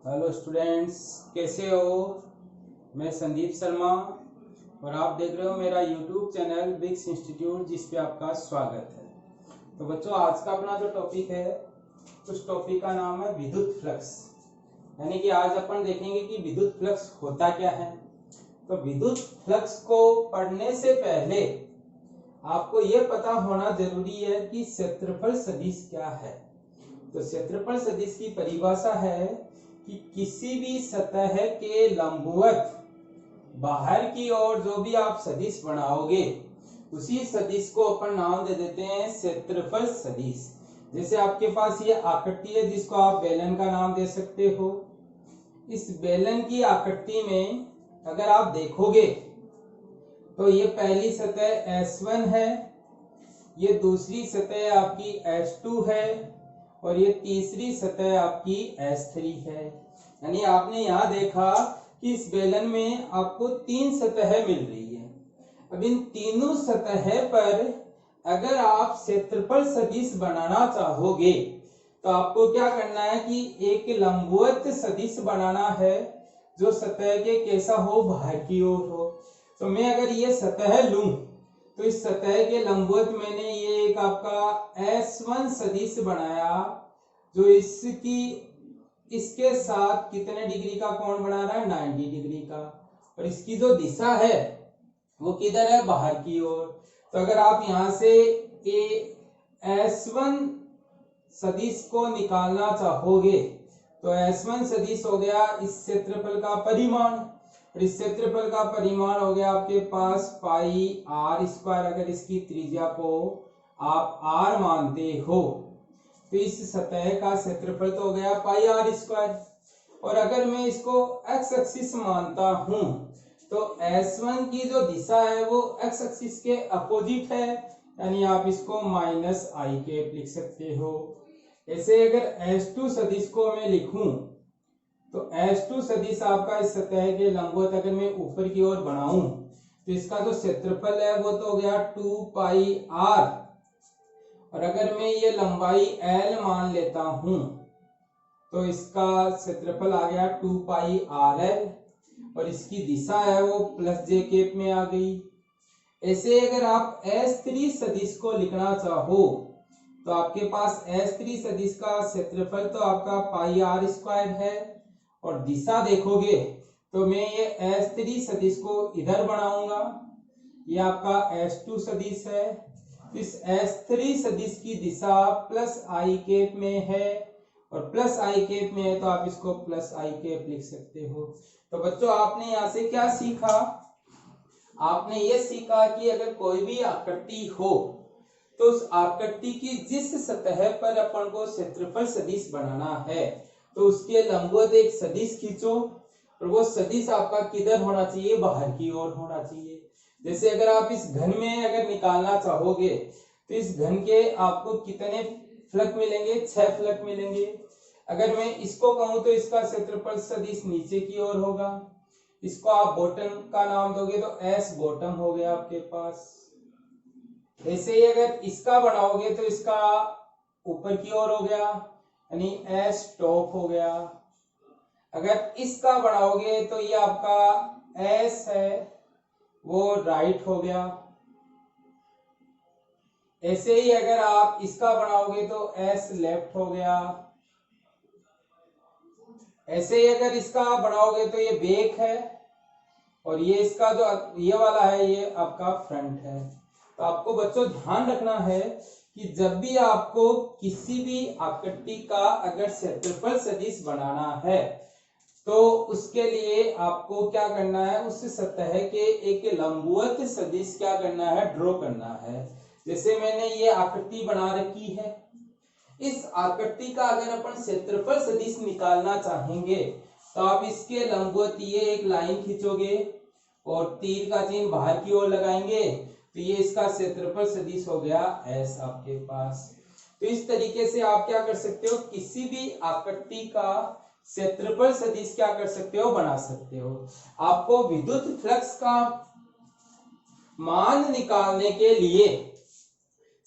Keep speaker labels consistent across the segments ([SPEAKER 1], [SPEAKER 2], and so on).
[SPEAKER 1] Hello students, कैसे हो। मैं संदीप शर्मा और आप देख रहे हो मेरा यूट्यूब चैनल बिक्स इंस्टीट्यूट, जिस पे आपका स्वागत है। तो बच्चों, आज का अपना जो टॉपिक है उस टॉपिक का नाम है विद्युत फ्लक्स। यानी कि आज अपन देखेंगे कि विद्युत फ्लक्स होता क्या है। तो विद्युत फ्लक्स को पढ़ने से पहले आपको यह पता होना जरूरी है कि क्षेत्रफल सदिश क्या है। तो क्षेत्रफल सदिश की परिभाषा है कि किसी भी सतह के लंबवत बाहर की ओर जो भी आप सदिश बनाओगे उसी सदिश को अपन नाम दे देते हैं क्षेत्रफल सदिश। जैसे आपके पास ये आकृति है जिसको आप बेलन का नाम दे सकते हो। इस बेलन की आकृति में अगर आप देखोगे तो ये पहली सतह S1 है, ये दूसरी सतह आपकी S2 है और ये तीसरी सतह आपकी S3 है। यानी आपने यहाँ देखा कि इस बेलन में आपको 3 सतह मिल रही है। अब इन तीनों सतह पर अगर आप क्षेत्रफल सदिश बनाना चाहोगे तो आपको क्या करना है कि एक लंबवत सदिश बनाना है जो सतह के कैसा हो, बाहर की ओर हो। तो मैं अगर ये सतह लूं तो इस सतह के लंबवत मैंने ये एक आपका S1 सदिश बनाया जो इसके साथ कितने डिग्री का कोण बना रहा है, 90 डिग्री का। और इसकी जो दिशा है वो किधर है, बाहर की ओर। तो अगर आप यहां से S1 सदिश को निकालना चाहोगे तो S1 सदिश हो गया इस क्षेत्रफल का परिमाण, और इस क्षेत्रफल का परिमाण हो गया आपके पास पाई आर स्क्वायर। अगर इसकी त्रिज्या को आप आर मानते हो तो इस सतह का क्षेत्रफल तो हो गया पाई आर स्क्वायर। और अगर मैं इसको एक्स एक्सिस मानता हूं तो S1 की जो दिशा है वो एक्स एक्सिस के अपोजिट है, यानी आप इसको माइनस आई कैप लिख सकते हो। ऐसे अगर S2 सदिश को मैं लिखूं तो S2 सदिश आपका इस सतह के लंबवत अगर मैं ऊपर की ओर बनाऊं तो इसका जो क्षेत्रफल है वो तो हो गया 2 पाई आर, और अगर मैं ये लंबाई L मान लेता हूं तो इसका क्षेत्रफल आ गया 2 पाई आर एल, और इसकी दिशा है वो प्लस जे कैप में आ गई। ऐसे अगर आप S3 सदिश को लिखना चाहो तो आपके पास S3 सदिश का क्षेत्रफल तो आपका पाई आर स्क्वायर है, और दिशा देखोगे तो मैं ये S3 सदिश को इधर बनाऊंगा, ये आपका S2 सदिश है। इस S3 सदिश की दिशा प्लस आई कैप में है, और प्लस आई कैप में है तो आप इसको प्लस आई कैप लिख सकते हो। तो बच्चों, आपने यहाँ से क्या सीखा, आपने ये सीखा कि अगर कोई भी आकृति हो तो उस आकृति की जिस सतह पर अपन को क्षेत्रफल सदिश बनाना है तो उसके लंबवत एक सदिश खींचो, और वो सदिश आपका किधर होना चाहिए, बाहर की ओर होना चाहिए। जैसे अगर आप इस घन में अगर निकालना चाहोगे तो इस घन के आपको कितने फ्लक मिलेंगे, 6 फ्लक मिलेंगे। अगर मैं इसको कहूं तो इसका क्षेत्रफल सदिश नीचे की ओर होगा। इसको आप बॉटम का नाम दोगे तो S बॉटम हो गया आपके पास। ऐसे ही अगर इसका बनाओगे तो इसका ऊपर की ओर हो गया, यानी S टॉप हो गया। अगर इसका बनाओगे तो ये आपका S है वो राइट हो गया। ऐसे ही अगर आप इसका बनाओगे तो S लेफ्ट हो गया। ऐसे ही अगर इसका बनाओगे तो ये बैक है, और ये इसका जो ये वाला है ये आपका फ्रंट है। तो आपको बच्चों ध्यान रखना है कि जब भी आपको किसी भी आकृति का अगर क्षेत्रफल सदिश बनाना है तो उसके लिए आपको क्या करना है, उस सतह के एक लंबवत सदिश क्या करना है, ड्रॉ करना है। जैसे मैंने ये आकृति बना रखी है, इस आकृति का अगर अपन क्षेत्रफल सदिश निकालना चाहेंगे तो आप इसके लंबवत ये एक लाइन खींचोगे और तीर का चिन्ह बाहर की ओर लगाएंगे तो ये इसका क्षेत्रफल सदिश हो गया S आपके पास। तो इस तरीके से आप क्या कर सकते हो, किसी भी आकृति का क्षेत्रफल सदिश क्या कर सकते हो, बना सकते हो। आपको विद्युत फ्लक्स का मान निकालने के लिए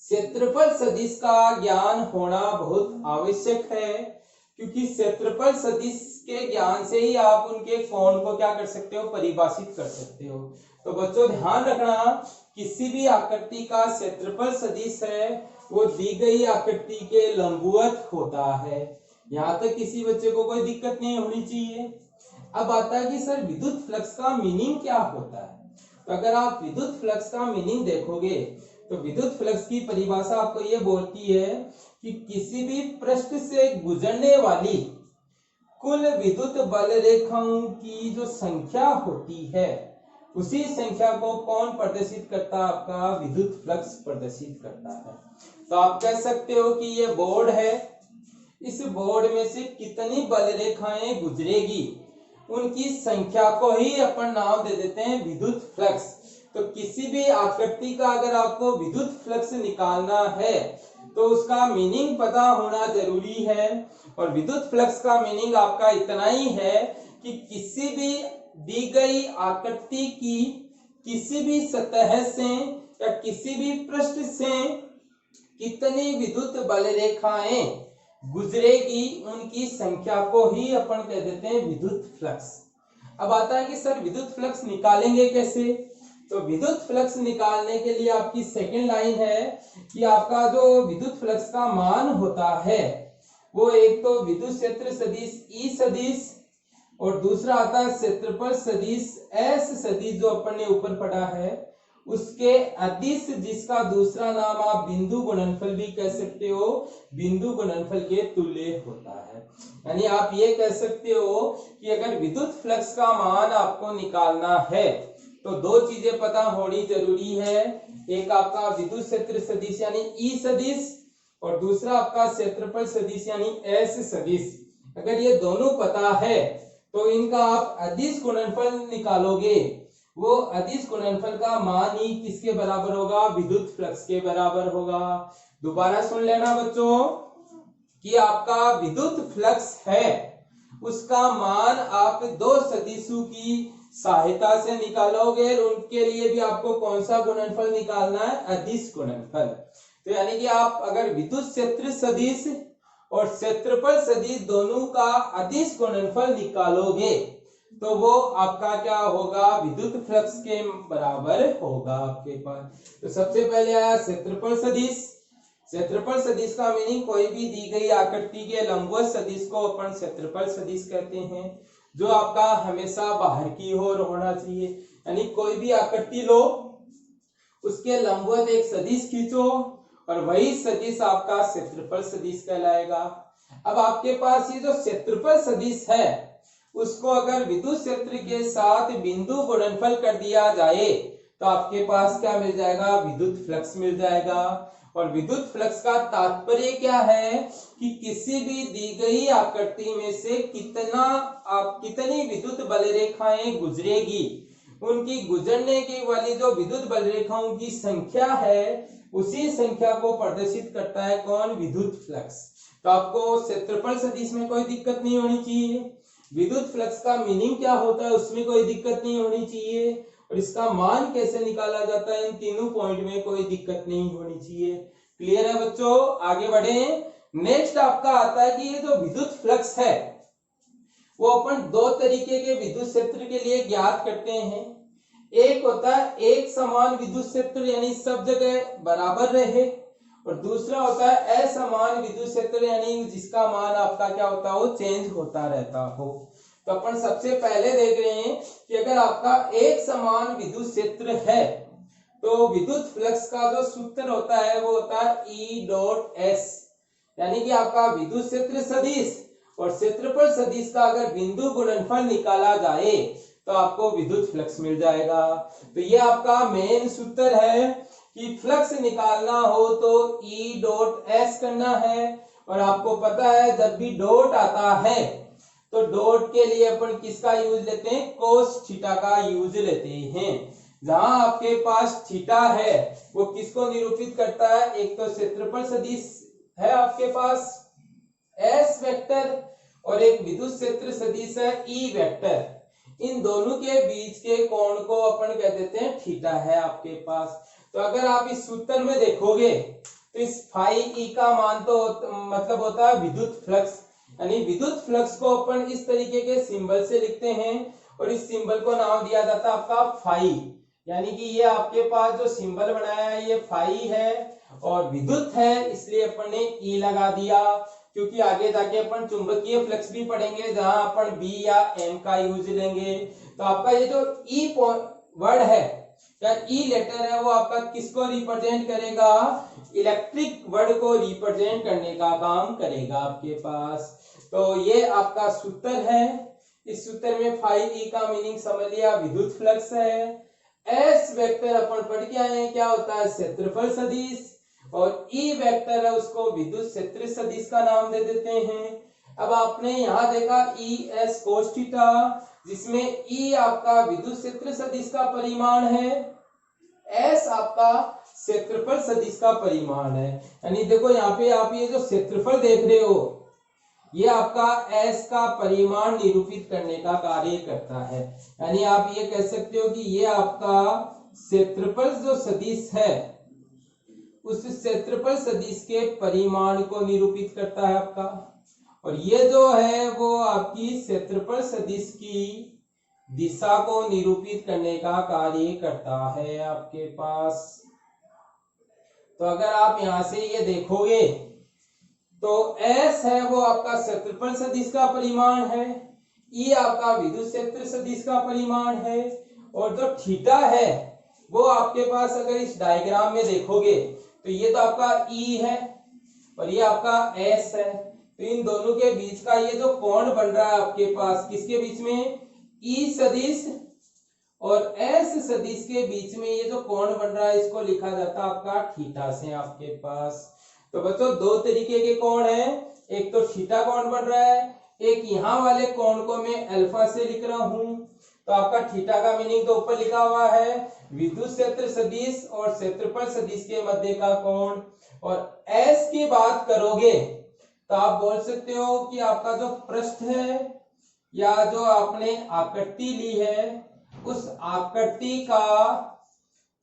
[SPEAKER 1] क्षेत्रफल सदिश का ज्ञान होना बहुत आवश्यक है, क्योंकि क्षेत्रफल सदिश के ज्ञान से ही आप उनके कोण को क्या कर सकते हो, परिभाषित कर सकते हो। तो बच्चों ध्यान रखना, किसी भी आकृति का क्षेत्रफल सदिश है वो दी गई आकृति के लंबवत होता है। यहाँ तक किसी बच्चे को कोई दिक्कत नहीं होनी चाहिए। अब आता है कि सर विद्युत फ्लक्स का मीनिंग क्या होता है। तो अगर आप विद्युत फ्लक्स का मीनिंग देखोगे तो विद्युत फ्लक्स की परिभाषा आपको ये बोलती है कि किसी भी पृष्ठ से गुजरने वाली कुल विद्युत बल रेखाओं की जो संख्या होती है उसी संख्या को कौन प्रदर्शित करता है, आपका विद्युत फ्लक्स प्रदर्शित करता है। तो आप कह सकते हो कि ये बोर्ड है, इस बोर्ड में से कितनी बल रेखाएं गुजरेगी उनकी संख्या को ही अपन नाम दे देते हैं विद्युत फ्लक्स। तो किसी भी आकृति का अगर आपको विद्युत फ्लक्स निकालना है तो उसका मीनिंग पता होना जरूरी है। और विद्युत फ्लक्स का मीनिंग आपका इतना ही है कि किसी भी दी गई आकृति की किसी भी सतह से या किसी भी पृष्ठ से कितनी विद्युत बल रेखाएं गुजरेगी उनकी संख्या को ही अपन कह देते हैं विद्युत फ्लक्स। अब आता है कि सर विद्युत फ्लक्स निकालेंगे कैसे। तो विद्युत फ्लक्स निकालने के लिए आपकी सेकंड लाइन है कि आपका जो विद्युत फ्लक्स का मान होता है वो एक तो विद्युत क्षेत्र सदिश ई सदिश और दूसरा आता है क्षेत्रफल सदिश एस सदिश जो अपन ने ऊपर पढ़ा है उसके अदिश, जिसका दूसरा नाम आप बिंदु गुणनफल भी कह सकते हो, बिंदु गुणनफल के तुल्य होता है। यानी आप ये कह सकते हो कि अगर विद्युत फ्लक्स का मान आपको निकालना है तो दो चीजें पता होनी जरूरी है। एक आपका विद्युत क्षेत्र सदिश यानी ई सदिश और दूसरा आपका क्षेत्रफल सदिश यानी एस सदिश। अगर ये दोनों पता है तो इनका आप अदिश गुणनफल निकालोगे, वो अदिश गुणनफल का मान ही किसके बराबर होगा, विद्युत फ्लक्स के बराबर होगा। दोबारा सुन लेना बच्चों कि आपका विद्युत फ्लक्स है उसका मान आप दो सदिशों की सहायता से निकालोगे। उनके लिए भी आपको कौन सा गुणनफल निकालना है, अदिश गुणनफल। तो यानी कि आप अगर विद्युत क्षेत्र सदिश और क्षेत्रफल सदिश दोनों का अदिश गुणनफल निकालोगे तो वो आपका क्या होगा, विद्युत फ्लक्स के बराबर होगा आपके पास। तो सबसे पहले आया क्षेत्रफल सदिश। क्षेत्रफल सदिश का मीनिंग कोई भी दी गई आकृति के लंबवत सदिश को अपन क्षेत्रफल सदिश कहते हैं, जो आपका हमेशा बाहर की ओर होना चाहिए। यानी कोई भी आकृति लो उसके लंबवत एक सदिश खींचो और वही सदिश आपका क्षेत्रफल सदिश कहलाएगा। अब आपके पास ये जो क्षेत्रफल सदिश है उसको अगर विद्युत क्षेत्र के साथ बिंदु गुणनफल कर दिया जाए तो आपके पास क्या मिल जाएगा, विद्युत फ्लक्स मिल जाएगा। और विद्युत फ्लक्स का तात्पर्य क्या है कि किसी भी दी गई आकृति में से कितनी विद्युत बल रेखाएं गुजरेगी उनकी गुजरने की वाली जो विद्युत बल रेखाओं की संख्या है उसी संख्या को प्रदर्शित करता है कौन, विद्युत फ्लक्स। तो आपको क्षेत्रफल सदिश में कोई दिक्कत नहीं होनी चाहिए, विद्युत फ्लक्स का मीनिंग क्या होता है उसमें कोई दिक्कत नहीं होनी चाहिए, और इसका मान कैसे निकाला जाता है इन तीनों पॉइंट में कोई दिक्कत नहीं होनी चाहिए। क्लियर है बच्चों, आगे बढ़े। नेक्स्ट आपका आता है कि ये जो विद्युत फ्लक्स है वो अपन दो तरीके के विद्युत क्षेत्र के लिए ज्ञात करते हैं। एक होता है एक समान विद्युत क्षेत्र यानी सब जगह बराबर रहे, और दूसरा होता है असमान विद्युत क्षेत्र यानी जिसका मान आपका क्या होता है, वो चेंज होता रहता हो। तो अपन सबसे पहले देख रहे हैं कि अगर आपका एक समान विद्युत क्षेत्र है तो विद्युत फ्लक्स का जो सूत्र होता है वो होता है E डॉट S, यानी कि आपका विद्युत क्षेत्र सदिश और क्षेत्रफल सदिश का अगर बिंदु गुणनफल निकाला जाए तो आपको विद्युत फ्लक्स मिल जाएगा। तो ये आपका मेन सूत्र है कि फ्लक्स निकालना हो तो E डॉट S करना है। और आपको पता है जब भी डॉट आता है तो डॉट के लिए अपन किसका यूज लेते हैं, कोस थीटा का यूज लेते हैं। जहां आपके पास थीटा है वो किसको निरूपित करता है, एक तो क्षेत्रफल सदिश है आपके पास S वेक्टर और एक विद्युत क्षेत्र सदिश है E वेक्टर। इन दोनों के बीच के कोण को अपन कह देते हैं थीटा है आपके पास। तो अगर आप इस सूत्र में देखोगे तो इस फाई E का मान तो मतलब होता है विद्युत फ्लक्स, यानी विद्युत फ्लक्स को अपन इस तरीके के सिंबल से लिखते हैं और इस सिंबल को नाम दिया जाता है आपका फाई। यानी कि ये आपके पास जो सिंबल बनाया है ये फाई है और विद्युत है, इसलिए अपन ने ई लगा दिया, क्योंकि आगे जाके अपन चुंबकीय फ्लक्स भी पढ़ेंगे जहां अपन बी या एम का यूज लेंगे। तो आपका ये जो ई वर्ड है या ई लेटर है वो आपका किसको रिप्रेजेंट करेगा, इलेक्ट्रिक वर्ड को रिप्रेजेंट करने का काम करेगा आपके पास। तो ये आपका सूत्र है, इस सूत्र में फाई ई का मीनिंग समझ लिया, विद्युत फ्लक्स है। एस वेक्टर अपन पढ़ के आए हैं क्या होता है, क्षेत्रफल सदिश, और ई वेक्टर है उसको विद्युत क्षेत्र सदिश का नाम दे देते हैं। अब आपने यहाँ देखा ई एस कोस थीटा, जिसमें ई आपका विद्युत क्षेत्र सदिश का परिमाण है, एस आपका क्षेत्रफल सदिश का परिमाण है। यानी देखो यहाँ पे आप ये जो क्षेत्रफल देख रहे हो ये आपका एस का परिमाण निरूपित करने का कार्य करता है। यानी आप ये कह सकते हो कि ये आपका क्षेत्रफल जो सदिश है उस क्षेत्रफल सदिश के परिमाण को निरूपित करता है आपका, और ये जो है वो आपकी क्षेत्रफल सदिश की दिशा को निरूपित करने का कार्य करता है आपके पास। तो अगर आप यहां से ये देखोगे तो S है वो आपका क्षेत्रफल सदिश का परिमाण है, E आपका विद्युत क्षेत्र सदिश का परिमाण है, और जो थीटा है वो आपके पास अगर इस डायग्राम में देखोगे तो ये तो आपका E है और ये आपका S है। तो इन दोनों के बीच का ये जो कोण बन रहा है आपके पास, किसके बीच में, E सदिश और S सदिश के बीच में ये जो कोण बन रहा है इसको लिखा जाता है आपका थीटा से आपके पास। तो बच्चों दो तरीके के कोण हैं, एक तो थीटा कोण बन रहा है, एक यहाँ वाले कोण को मैं अल्फा से लिख रहा हूं। तो आपका थीटा का मीनिंग तो ऊपर लिखा हुआ है, विद्युत क्षेत्र सदिश और क्षेत्रफल सदिश के मध्य का कोण। और एस की बात करोगे तो आप बोल सकते हो कि आपका जो पृष्ठ है या जो आपने आकृति ली है उस आकृति का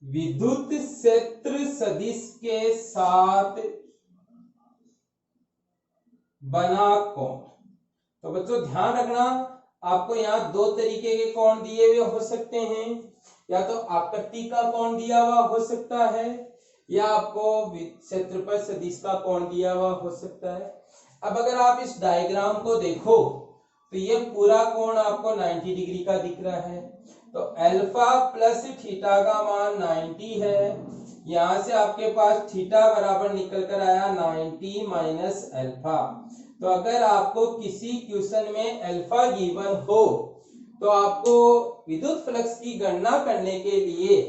[SPEAKER 1] विद्युत क्षेत्र सदिश के साथ बना कोण। तो बच्चों ध्यान रखना, आपको यहाँ दो तरीके के कोण दिए हुए हो सकते हैं, या तो आकृति का कोण दिया हुआ हो सकता है या आपको क्षेत्रफल सदिश का कोण दिया हुआ हो सकता है। अब अगर आप इस डायग्राम को देखो तो ये पूरा कोण आपको 90 डिग्री का दिख रहा है। तो अल्फा प्लस थीटा का मान 90 है, यहां से आपके पास थीटा बराबर निकल कर आया 90 माइनस अल्फा। तो अगर आपको किसी क्वेश्चन में अल्फा गिवन हो तो आपको विद्युत फ्लक्स की गणना करने के लिए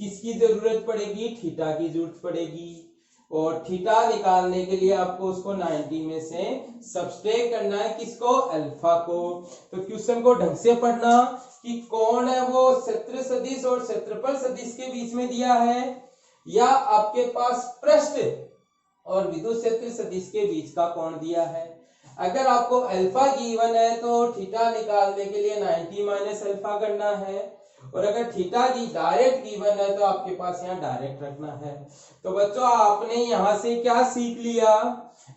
[SPEAKER 1] किसकी जरूरत पड़ेगी, थीटा की जरूरत पड़ेगी, और थीटा निकालने के लिए आपको उसको 90 में से सबट्रैक्ट करना है, किसको, अल्फा को। तो क्वेश्चन को ढंग से पढ़ना कि कौन है वो क्षेत्र सदिश और क्षेत्रफल सदिश के बीच में दिया है, या आपके पास पृष्ठ और विद्युत क्षेत्र सदिश के बीच का कोण दिया है। अगर आपको अल्फा गिवन है तो थीटा निकालने के लिए 90 माइनस अल्फा करना है, और अगर थीटा की डायरेक्ट गिवन है तो आपके पास यहाँ डायरेक्ट रखना है। तो बच्चों आपने यहाँ से क्या सीख लिया,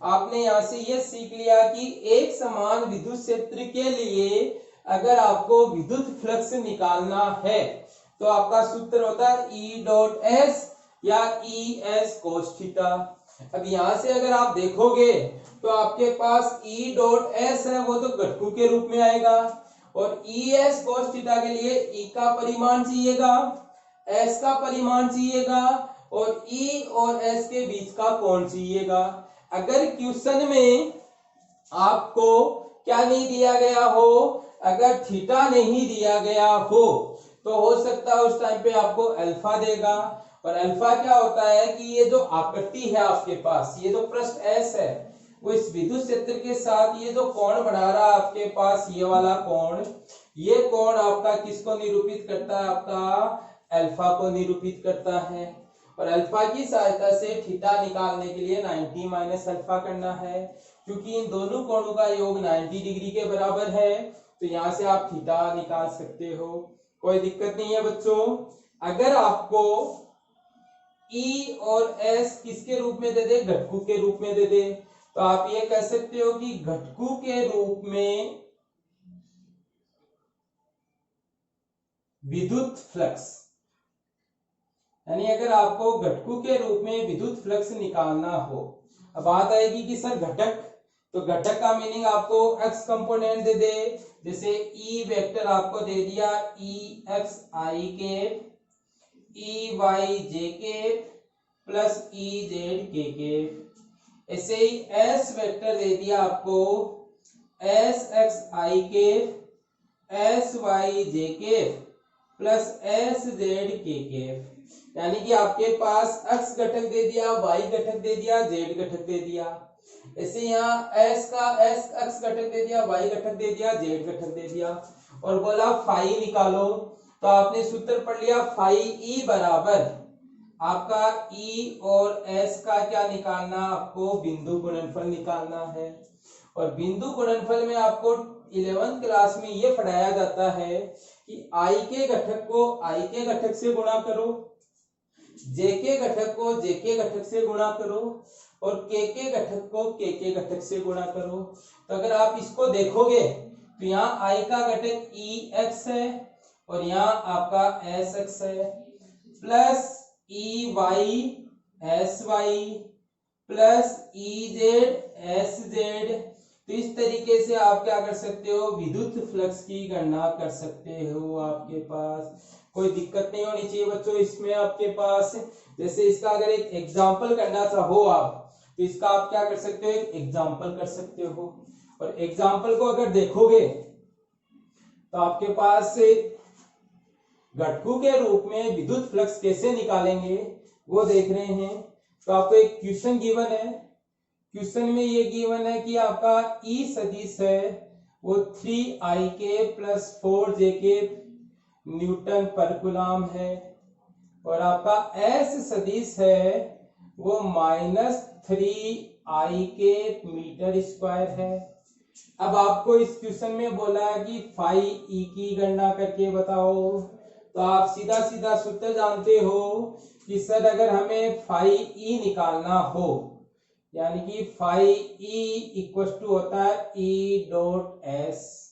[SPEAKER 1] आपने यहाँ से ये सीख लिया कि एक समान विद्युत क्षेत्र के लिए अगर आपको विद्युत फ्लक्स निकालना है तो आपका सूत्र होता है E डॉट S या E S कोस थीटा। अब यहां से अगर आप देखोगे तो आपके पास E डॉट S है वो तो घटकों के रूप में आएगा, और E S कोस थीटा के लिए E का परिमाण चाहिएगा, S का परिमाण चाहिएगा, और E और S के बीच का कोण चाहिएगा। अगर क्वेश्चन में आपको क्या नहीं दिया गया हो, अगर थीटा नहीं दिया गया हो तो हो सकता है उस टाइम पे आपको अल्फा देगा, और अल्फा क्या होता है कि ये जो आकृति है आपके पास, ये जो पृष्ठ S है वो इस विद्युत क्षेत्र के साथ ये जो कोण बना रहा है आपके पास, ये वाला कोण, ये कोण आपका किसको निरूपित करता है, आपका अल्फा को निरूपित करता है। और अल्फा की सहायता से थीटा निकालने के लिए 90 माइनस अल्फा करना है, क्योंकि इन दोनों कोणों का योग 90 डिग्री के बराबर है, तो यहाँ से आप थीटा निकाल सकते हो, कोई दिक्कत नहीं है बच्चों। अगर आपको E और S किसके रूप में दे दे, घटकों के रूप में दे दे, तो तो आप ये कह सकते हो कि घटकों के रूप में विद्युत फ्लक्स, यानी अगर आपको घटकों के रूप में विद्युत फ्लक्स निकालना हो, अब बात आएगी कि सर घटक, तो घटक का मीनिंग आपको एक्स कंपोनेंट दे दे, जैसे ई वेक्टर आपको दे दिया ई एक्स आई के, ई वाई जे के प्लस ई जेड के, ऐसे ही एस वेक्टर दे दिया आपको एस एक्स आई के, एस वाई जे के प्लस एस जेड के, यानी कि आपके पास एक्स घटक दे दिया, वाई घटक दे दिया, जेड घटक दे दिया। ऐसे यहाँ एस का एस एक्स घटक दे दिया, वाई घटक दे दिया, जेड घटक दे दिया, और बोला फाई निकालो। तो आपने सूत्र पढ़ लिया फाई ई बराबर आपका ई और एस का क्या निकालना, आपको बिंदु गुणनफल निकालना है। और बिंदु गुणनफल में आपको 11th क्लास में ये पढ़ाया जाता है कि आई के घटक को आई के घटक से गुणा करो, जे के घटक को जे के घटक से गुणा करो, और के घटक को के घटक से गुणा करो। तो अगर आप इसको देखोगे तो यहाँ आई का घटक ई एक्स है और यहाँ आपका एस एक्स है, plus E Y S Y plus E Z S Z. तो इस तरीके से आप क्या कर सकते हो, विद्युत फ्लक्स की गणना कर सकते हो। आपके पास कोई दिक्कत नहीं होनी चाहिए बच्चों इसमें आपके पास। जैसे इसका अगर एक एग्जांपल करना चाहो आप, तो इसका आप क्या कर सकते हो, एक एग्जांपल कर सकते हो। और एग्जांपल को अगर देखोगे तो आपके पास घटकों के रूप में विद्युत फ्लक्स कैसे निकालेंगे वो देख रहे हैं। तो आपको एक क्वेश्चन गिवन है, क्वेश्चन में ये गिवन है कि आपका ई सदिश है वो 3i के प्लस 4j के न्यूटन पर कूलम है, और आपका एस सदिश है वो -3i के मीटर स्क्वायर है। अब आपको इस क्वेश्चन में बोला है कि फाई ई की गणना करके बताओ। तो आप सीधा सीधा सूत्र जानते हो कि सर अगर हमें फाई ई निकालना हो, यानी कि फाई ई इक्वल टू होता है ई डॉट एस,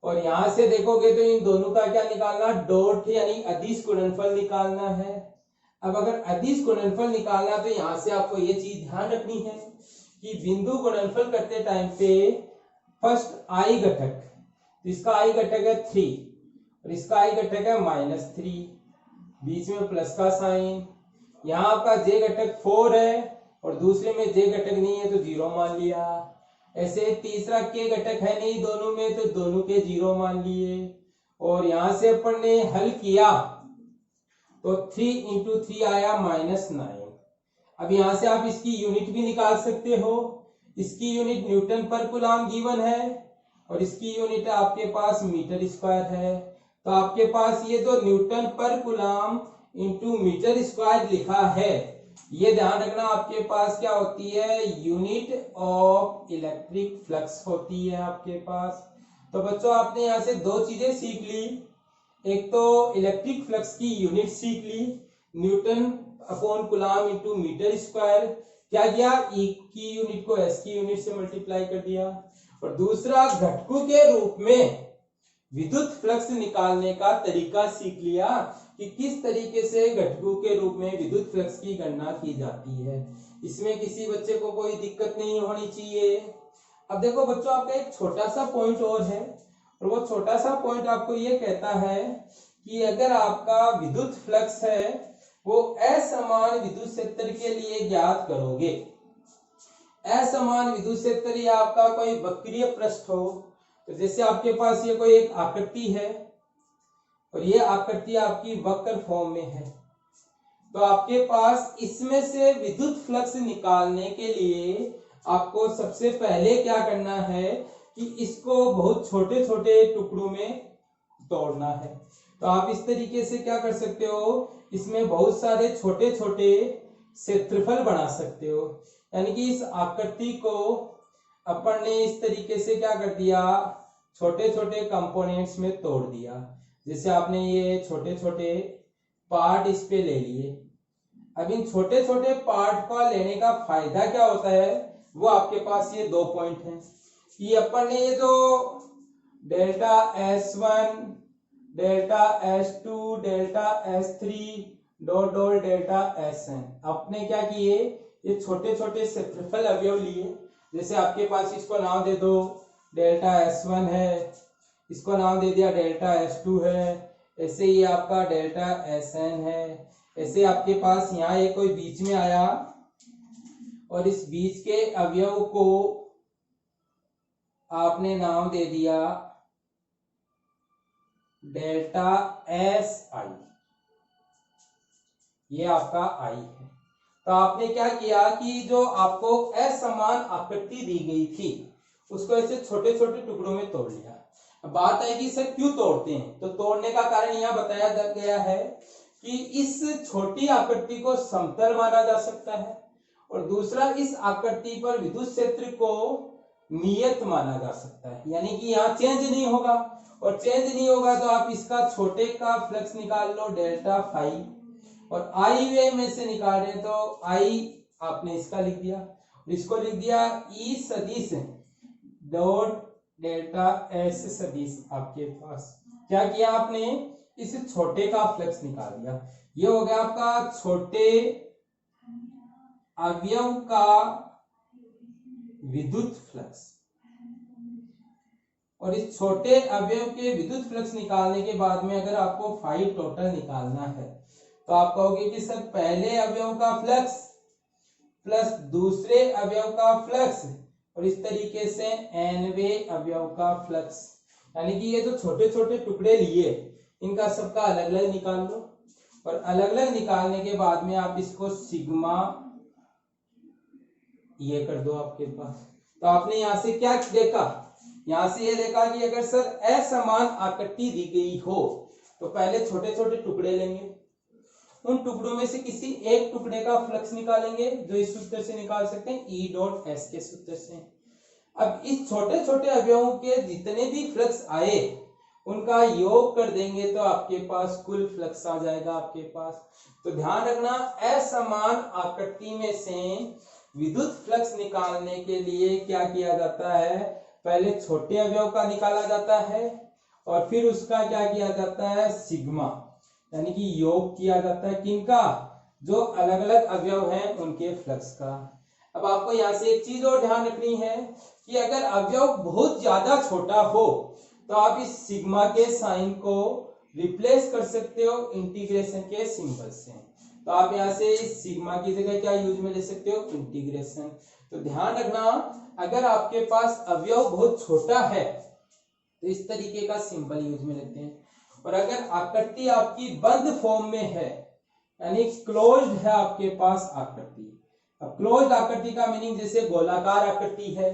[SPEAKER 1] और यहां से देखोगे तो इन दोनों का क्या निकालना, डॉट यानी अदिश गुणनफल निकालना है। अब अगर अदिश गुणनफल निकालना तो यहां से आपको ये चीज ध्यान रखनी है कि बिंदु गुणनफल करते टाइम पे फर्स्ट आई घटक, तो इसका आई घटक है 3 और इसका आई घटक है -3, बीच में प्लस का साइन, यहाँ आपका जे घटक 4 है और दूसरे में जे घटक नहीं है तो 0 मान लिया। ऐसे तीसरा के घटक है नहीं दोनों में तो दोनों के 0 मान लिए, और यहां से अपन ने हल किया तो 3 इंटू 3 आया -9। अब यहां से आप इसकी यूनिट भी निकाल सकते हो, इसकी यूनिट न्यूटन पर कूलम गिवन है और इसकी यूनिट आपके पास मीटर स्क्वायर है। तो आपके पास ये जो न्यूटन पर कूलम इंटू मीटर स्क्वायर लिखा है, ये ध्यान रखना आपके पास क्या होती है, यूनिट ऑफ इलेक्ट्रिक फ्लक्स होती है आपके पास। तो बच्चों आपने यहाँ से दो चीजें सीख ली, एक तो इलेक्ट्रिक फ्लक्स की यूनिट सीख ली, newton upon coulomb into metre square, क्या किया, ई की यूनिट को एस की यूनिट से मल्टीप्लाई कर दिया, और दूसरा घटकों के रूप में विद्युत फ्लक्स निकालने का तरीका सीख लिया कि किस तरीके से घटकों के रूप में विद्युत फ्लक्स की गणना की जाती है। इसमें किसी बच्चे को कोई दिक्कत नहीं होनी चाहिए। अब देखो बच्चों आपका एक छोटा सा पॉइंट और है, और वो छोटा सा पॉइंट आपको ये कहता है कि अगर आपका विद्युत फ्लक्स है वो असमान विद्युत क्षेत्र के लिए ज्ञात करोगे। असमान विद्युत क्षेत्र या आपका कोई वक्रीय पृष्ठ हो, तो जैसे आपके पास ये कोई एक आकृति है और ये आकृति आपकी वक्र फॉर्म में है, तो आपके पास इसमें से विद्युत फ्लक्स निकालने के लिए आपको सबसे पहले क्या करना है कि इसको बहुत छोटे छोटे टुकड़ों में तोड़ना है। तो आप इस तरीके से क्या कर सकते हो, इसमें बहुत सारे छोटे छोटे क्षेत्रफल बना सकते हो, यानी कि इस आकृति को अपन ने इस तरीके से क्या कर दिया, छोटे छोटे कंपोनेंट्स में तोड़ दिया। जैसे आपने ये छोटे छोटे पार्ट इस पे ले लिए। अब इन छोटे छोटे पार्ट का लेने का फायदा क्या होता है, वो आपके पास ये 2 पॉइंट हैं। ये अपन ने ये जो delta S1 delta S2 delta S3 dot dot delta Sn आपने क्या किए, ये छोटे छोटे क्षेत्रफल अवयव लिए। जैसे आपके पास इसको नाम दे दो डेल्टा S1 है, इसको नाम दे दिया डेल्टा S2 है, ऐसे ये आपका डेल्टा Sn है। ऐसे आपके पास यहाँ ये कोई बीच में आया और इस बीच के अवयव को आपने नाम दे दिया डेल्टा Si, ये आपका I है। तो आपने क्या किया कि जो आपको असमान आकृति दी गई थी उसको ऐसे छोटे छोटे टुकड़ों में तोड़ लिया। अब बात है कि इसे क्यों तोड़ते हैं, तो तोड़ने का कारण यह बताया गया है कि इस छोटी आकृति को समतल माना जा सकता है और दूसरा इस आकृति पर विद्युत क्षेत्र को नियत माना जा सकता है, यानी कि यहाँ चेंज नहीं होगा। और चेंज नहीं होगा तो आप इसका छोटे का फ्लक्स निकाल लो डेल्टा फाई, और आई वे में से निकाल रहे हैं तो आई आपने इसका लिख दिया और इसको लिख दिया ई सदिश डॉट डेल्टा एस सदिश। आपके पास क्या किया आपने, इस छोटे का फ्लक्स निकाल दिया। ये हो गया आपका छोटे अवयव का विद्युत फ्लक्स। और इस छोटे अवयव के विद्युत फ्लक्स निकालने के बाद में अगर आपको फाई टोटल निकालना है तो आप कहोगे कि सर पहले अवयव का फ्लक्स प्लस दूसरे अवयव का फ्लक्स और इस तरीके से nवे अवयव का फ्लक्स, यानी कि ये जो छोटे छोटे टुकड़े लिए इनका सबका अलग अलग निकाल लो। और अलग अलग निकालने के बाद में आप इसको सिग्मा ये कर दो आपके पास। तो आपने यहां से क्या देखा, यहां से ये देखा कि अगर सर असमान आकृति दी गई हो तो पहले छोटे छोटे टुकड़े लेंगे, उन टुकड़ों में से किसी एक टुकड़े का फ्लक्स निकालेंगे जो इस सूत्र से निकाल सकते हैं ई डॉट एस के सूत्र से। अब इस छोटे छोटे अवयवों के जितने भी फ्लक्स आए उनका योग कर देंगे तो आपके पास कुल फ्लक्स आ जाएगा आपके पास। तो ध्यान रखना असमान आकृति में से विद्युत फ्लक्स निकालने के लिए क्या किया जाता है, पहले छोटे अवयव का निकाला जाता है और फिर उसका क्या किया जाता है सिग्मा, यानी कि योग किया जाता है किनका, जो अलग अलग अवयव हैं उनके फ्लक्स का। अब आपको यहाँ से एक चीज और ध्यान रखनी है कि अगर अवयव बहुत ज्यादा छोटा हो तो आप इस सिग्मा के साइन को रिप्लेस कर सकते हो इंटीग्रेशन के सिंबल से। तो आप यहाँ से इस सिग्मा की जगह क्या यूज में ले सकते हो, इंटीग्रेशन। तो ध्यान रखना अगर आपके पास अवयव बहुत छोटा है तो इस तरीके का सिंबल यूज में लेते हैं, और अगर आकृति आपकी बंद फॉर्म में है यानी क्लोज्ड है आपके पास आकृति। अब क्लोज्ड आकृति का मीनिंग जैसे गोलाकार आकृति है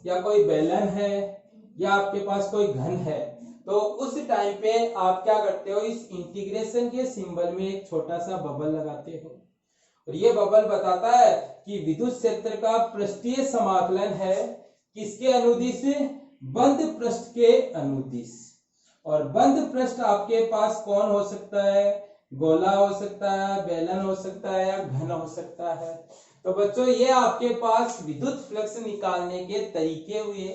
[SPEAKER 1] या कोई बेलन है या आपके पास कोई घन है, तो उस टाइम पे आप क्या करते हो, इस इंटीग्रेशन के सिंबल में एक छोटा सा बबल लगाते हो और ये बबल बताता है कि विद्युत क्षेत्र का पृष्ठीय समाकलन है किसके अनुदिश, बंद पृष्ठ के अनुदिश। और बंद पृष्ठ आपके पास कौन हो सकता है, गोला हो सकता है, बेलन हो सकता है या घन हो सकता है। तो बच्चों ये आपके पास विद्युत फ्लक्स निकालने के तरीके हुए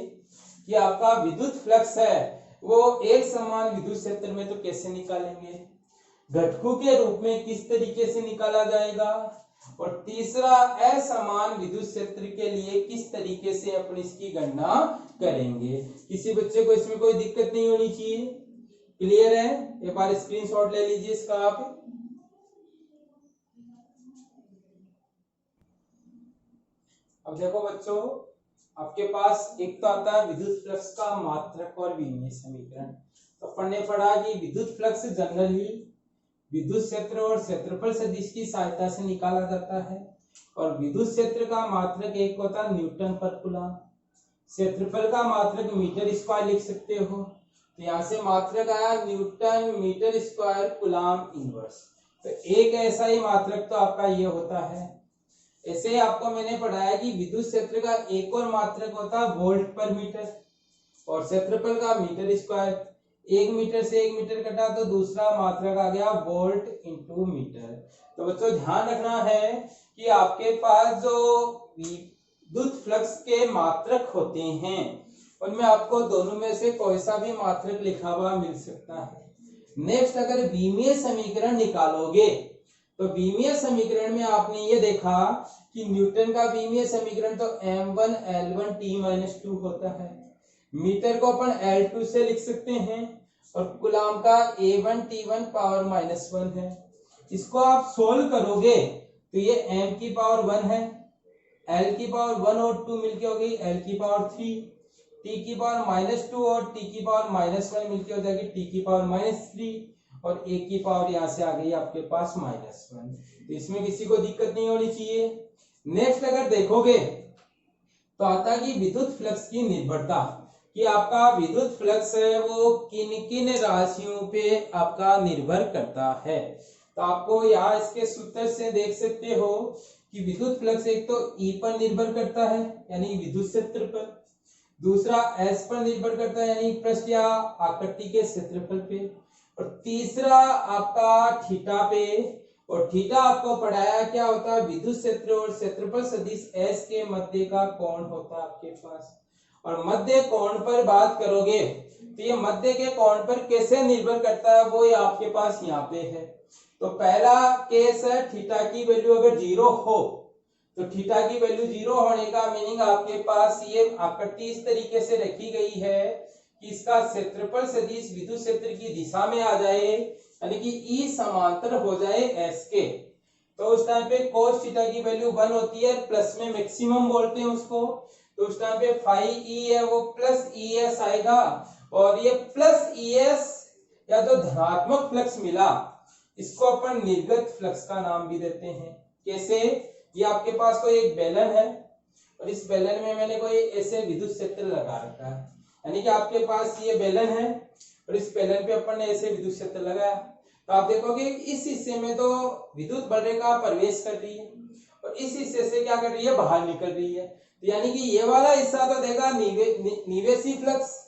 [SPEAKER 1] कि आपका विद्युत फ्लक्स है वो एक समान विद्युत क्षेत्र में तो कैसे निकालेंगे, घटकों के रूप में किस तरीके से निकाला जाएगा, और तीसरा असमान विद्युत क्षेत्र के लिए किस तरीके से अपन इसकी गणना करेंगे। किसी बच्चे को इसमें कोई दिक्कत नहीं होनी चाहिए, क्लियर है। एक बार स्क्रीनशॉट ले लीजिए इसका आप। अब देखो बच्चों आपके पास एक तो आता है विद्युत फ्लक्स का मात्रक और विमीय समीकरण। तो अपन ने पढ़ा कि विद्युत फ्लक्स जनरली विद्युत क्षेत्र और क्षेत्रफल सदिश की सहायता से निकाला जाता है, और विद्युत क्षेत्र का मात्रक एक होता है न्यूटन पर कूलम, क्षेत्रफल का मात्रक मीटर स्क्वायर लिख सकते हो। तो यहाँ से मात्रक आया newton metre square coulomb inverse. तो एक ऐसा ही मात्रक तो आपका ये होता है। ऐसे ही आपको मैंने पढ़ाया कि विद्युत क्षेत्र का एक और मात्रक होता है वोल्ट पर मीटर, और क्षेत्रफल का मीटर स्क्वायर। एक मीटर से एक मीटर कटा तो दूसरा मात्रक आ गया वोल्ट इंटू मीटर। तो बच्चों ध्यान रखना है कि आपके पास जो विद्युत फ्लक्स के मात्रक होते हैं, उनमें आपको दोनों में से कोई सा भी मात्रक लिखा हुआ मिल सकता है। नेक्स्ट, अगर बीमीय समीकरण निकालोगे तो बीमीय समीकरण में आपने ये देखा कि न्यूटन का बीमीय समीकरण तो m1 L1 T-2 होता है, मीटर को अपन L2 से लिख सकते हैं और कूलाम का A1 T1 पावर -1 है। इसको आप सोल्व करोगे तो ये m की पावर 1 है, L की पावर 1 और 2 मिलके हो गई L की पावर 3, T की पावर -2 और T की पावर -1 मिलके हो जाएगी T की पावर -3 और A की पावर यहाँ से आ गई आपके पास -1। तो इसमें किसी को दिक्कत नहीं होनी चाहिए। नेक्स्ट अगर देखोगे तो आता है कि विद्युत फ्लक्स की निर्भरता, कि आपका विद्युत फ्लक्स है वो किन किन राशियों पे आपका निर्भर करता है। तो आपको यहाँ इसके सूत्र से देख सकते हो कि विद्युत फ्लक्स एक तो E पर निर्भर करता है यानी विद्युत क्षेत्र पर, दूसरा S पर निर्भर करता है यानी पृष्ठ या आकृति के क्षेत्रफल पे, और तीसरा आपका थीटा पे। और थीटा आपको पढ़ाया क्या होता है, विद्युत क्षेत्र और क्षेत्रफल सदिश S के मध्य का कोण होता है आपके पास। और मध्य कोण पर बात करोगे तो ये मध्य के कोण पर कैसे निर्भर करता है वो ये आपके पास यहाँ पे है। तो पहला केस है थीटा की वैल्यू अगर 0 हो तो थीटा की वैल्यू 0 होने का मीनिंग आपके पास ये आकृति इस तरीके से रखी गई है कि इसका क्षेत्रफल सदिश विद्युत क्षेत्र की दिशा में आ जाए यानी कि E समांतर हो जाए S के। तो उस टाइम पे cos थीटा की वैल्यू 1 होती है, प्लस में मैक्सिमम बोलते हैं उसको। तो उस टाइम पे फाई E है वो प्लस ES आएगा, और ये प्लस ES या तो धनात्मक फ्लक्स मिला इसको अपन निर्गत फ्लक्स का नाम भी देते हैं। कैसे, ये आपके पास कोई एक बेलन है और इस बेलन में मैंने कोई ऐसे विद्युत क्षेत्र लगा रखा है, यानी कि आपके पास ये बेलन है और इस बेलन पे अपन ने ऐसे विद्युत क्षेत्र लगाया। तो आप देखोगे इस हिस्से में तो विद्युत बल रेखा प्रवेश कर रही है और इस हिस्से से क्या कर रही है, बाहर निकल रही है। तो यानी कि ये वाला हिस्सा तो देगा निवेशी फ्लक्स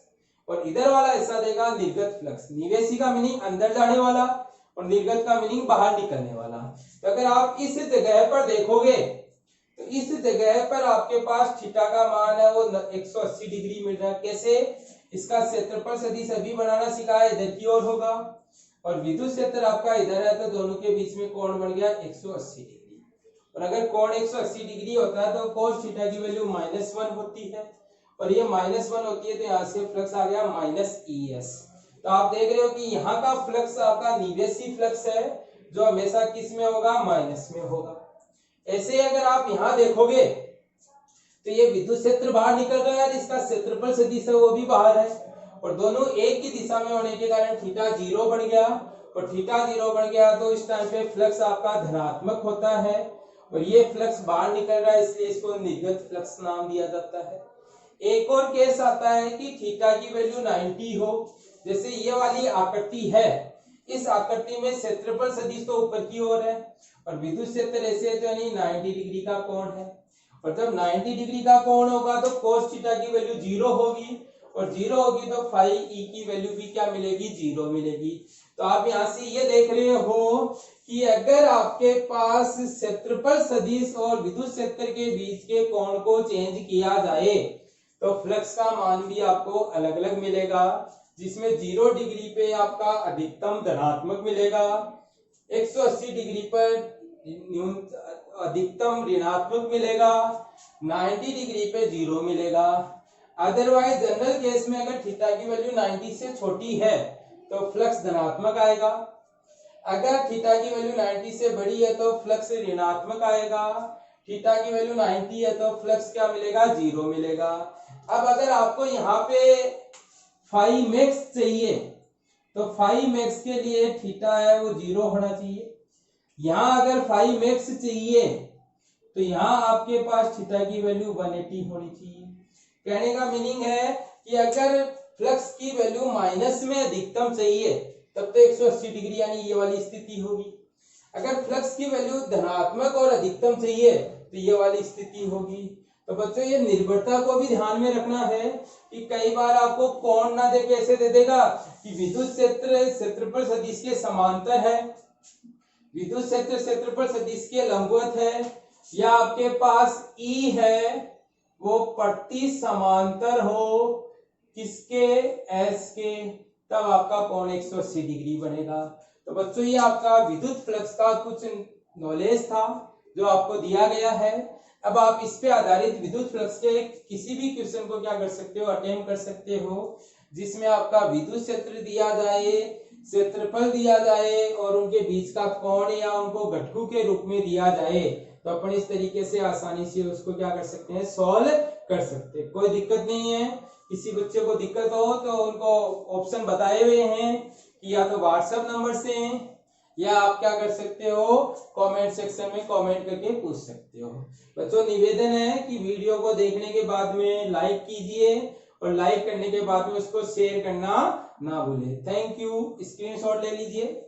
[SPEAKER 1] और इधर वाला हिस्सा देगा निर्गत फ्लक्स। निवेशी का मीनिंग अंदर जाने वाला और निर्गत का मीनिंग बाहर निकलने वाला। तो अगर आप इस जगह पर देखोगे तो इस जगह पर आपके पास थीटा का मान है वो 180 डिग्री मिल रहा है। कैसे, इसका क्षेत्रफल सदिश अभी बनाना सीखा है, इधर की ओर होगा और विद्युत क्षेत्र आपका इधर है, तो दोनों के बीच में कोण बन गया 180 डिग्री। और अगर कोण 180 डिग्री होता है तो cos थीटा की वैल्यू -1 होती है और ये -1 होती है, तो यहाँ से फ्लक्स आ गया -ES। तो आप देख रहे हो कि यहाँ का फ्लक्स आपका निवेशी फ्लक्स है जो हमेशा किस में होगा, माइनस में होगा। ऐसे अगर आप यहाँ देखोगे तो ये विद्युत क्षेत्र बाहर निकल रहा है और इसका क्षेत्रफल सदिश है वो भी बाहर है और दोनों एक ही दिशा में होने के कारण थीटा 0 बन गया। और थीटा 0 बन गया तो इस टाइम पे फ्लक्स आपका धनात्मक होता है और ये फ्लक्स बाहर निकल रहा है, इसलिए इसको निर्गत फ्लक्स नाम दिया जाता है। एक और केस आता है कि थीटा की वैल्यू 90 हो, जैसे ये वाली आकृति है, इस आकृति में क्षेत्रफल सदिश तो ऊपर की ओर है और विद्युत क्षेत्र ऐसे है तो यानी 90 डिग्री का कोण है। और जब 90 डिग्री का कोण होगा तो cos थीटा की वैल्यू 0 होगी और 0 होगी तो फाई E की वैल्यू भी क्या मिलेगी, 0 मिलेगी। तो आप यहाँ से ये देख रहे हो कि अगर आपके पास क्षेत्रफल सदिश और विद्युत क्षेत्र के बीच के कोण को चेंज किया जाए तो फ्लक्स का मान भी आपको अलग अलग मिलेगा, जिसमें 0 डिग्री पे आपका अधिकतम धनात्मक मिलेगा, 180 डिग्री पर अधिकतम ऋणात्मक मिलेगा, 90 डिग्री पे 0 मिलेगा। अदरवाइज जनरल केस में अगर थीटा की वैल्यू 90 से छोटी है तो फ्लक्स धनात्मक आएगा, अगर थीटा की वैल्यू 90 से बड़ी है तो फ्लक्स ऋणात्मक आएगा, थीटा की वैल्यू 90 है तो फ्लक्स क्या मिलेगा, 0 मिलेगा। अब अगर आपको यहाँ पे फाई मैक्स चाहिए तो फाई मैक्स के लिए थीटा है वो 0 होना चाहिए। यहाँ अगर फाई मैक्स चाहिए तो यहाँ आपके पास थीटा की वैल्यू 180 होनी चाहिए। कहने का मीनिंग है कि अगर फ्लक्स की वैल्यू माइनस में अधिकतम चाहिए तब तो 180 डिग्री यानी ये वाली स्थिति होगी, अगर फ्लक्स की वैल्यू धनात्मक और अधिकतम चाहिए तो ये वाली स्थिति होगी। तो बच्चों ये निर्भरता को भी ध्यान में रखना है कि कई बार आपको कोण ना दे कैसे दे देगा कि विद्युत क्षेत्र क्षेत्रफल सदिश के समांतर है, विद्युत क्षेत्र क्षेत्रफल सदिश के लंबवत है, या आपके पास E है वो पट्टी समांतर हो किसके, एस के, तब आपका कोण 180 डिग्री बनेगा। तो बच्चों ये आपका विद्युत फ्लक्स का कुछ नॉलेज था जो आपको दिया गया है। अब आप इस पे आधारित विद्युत फ्लक्स के किसी भी क्वेश्चन को क्या कर सकते हो, अटेम्प्ट कर सकते हो, जिसमें आपका विद्युत क्षेत्र दिया जाए, क्षेत्रफल दिया जाए और उनके बीच का कोण या उनको घटकों के रूप में दिया जाए, तो अपन इस तरीके से आसानी से उसको क्या कर सकते हैं, सॉल्व कर सकते हैं। कोई दिक्कत नहीं है। किसी बच्चे को दिक्कत हो तो उनको ऑप्शन बताए हुए हैं कि या तो व्हाट्सएप नंबर से या आप क्या कर सकते हो, कमेंट सेक्शन में कमेंट करके पूछ सकते हो। बच्चों निवेदन है कि वीडियो को देखने के बाद में लाइक कीजिए और लाइक करने के बाद में उसको शेयर करना ना भूले। Thank you. स्क्रीनशॉट ले लीजिए।